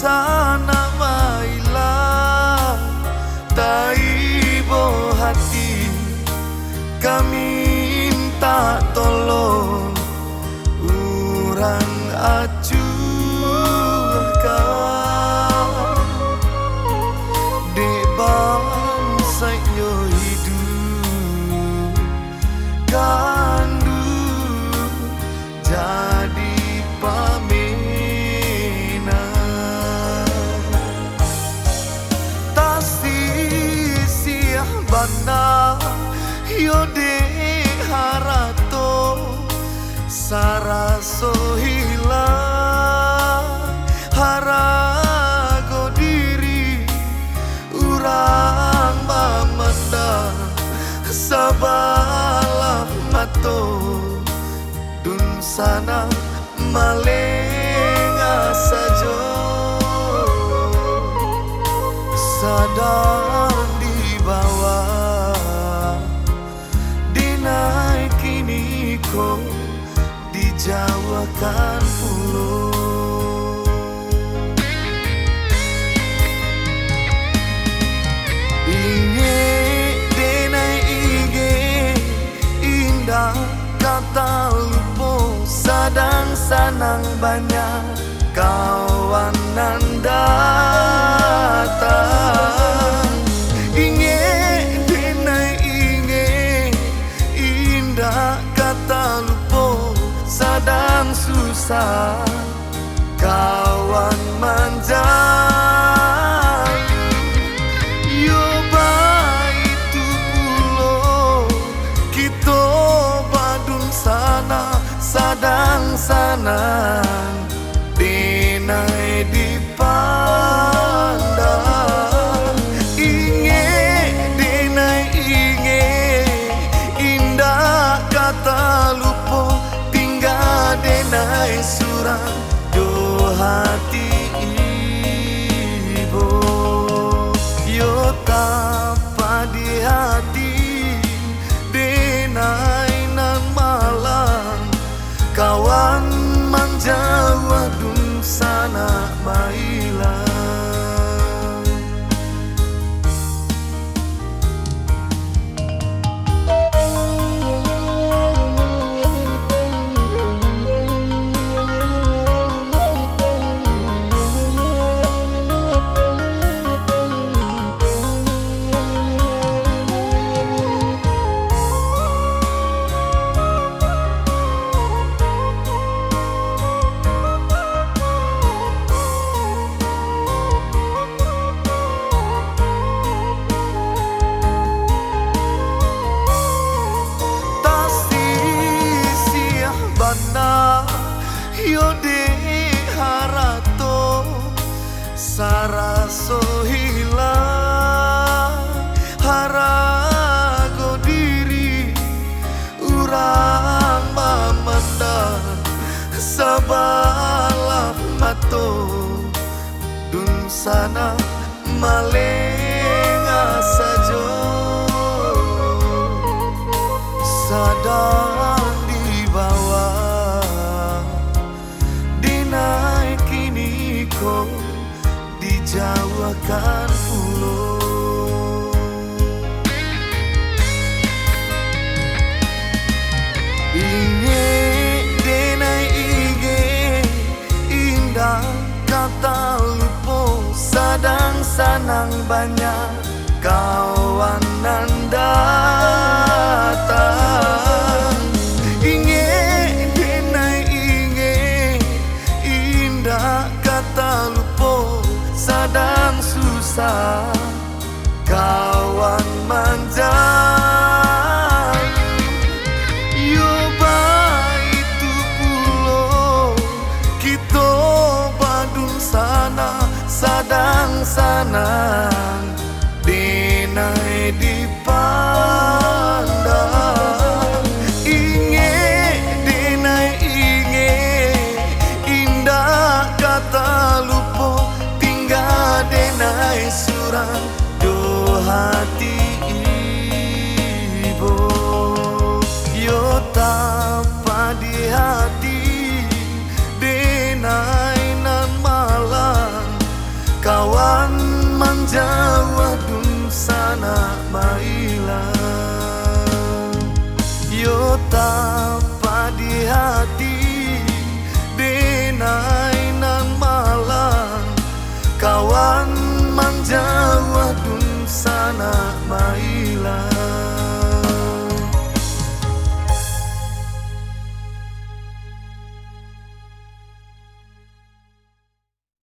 sana maila taibo hati kami minta tolong urang acurkan di bangsa yo hidup kandu jadi pamina tasisi bana yo de harato saraso hilang harago diri urang mamandang sabalap mato dun sana malenga sajo sadang di bawah dinaikini ko dijawakan pulau inge denai ige indah kata lupo sadang sanang banyak kawanan datang inge denai inge indah kata lupo sadang susah kawan manjang yo baitu pulo kita badun sana sadang sanang dinai dipandang inge dinai inge indah kata lupo denai surang do hati ibu yo tapa di hati denai nan malang kawan manjawa dun sana mailang yo de harato saraso hilang harago diri urang mamandang sabalap mato dun sana malenga sajo sadang di bawah kini dijawakan pulau inge denai ige indah kata lupo sadang sanang banyak kawanan datang inge denai inge indah kata lupo sadang susah kawan manjang yo baitu pulo kita badun sana sadang sanang denai dipandang inge denai inge indah kata lupo denai surang do hati ibu yo tanpa di hati denai nan malang jangan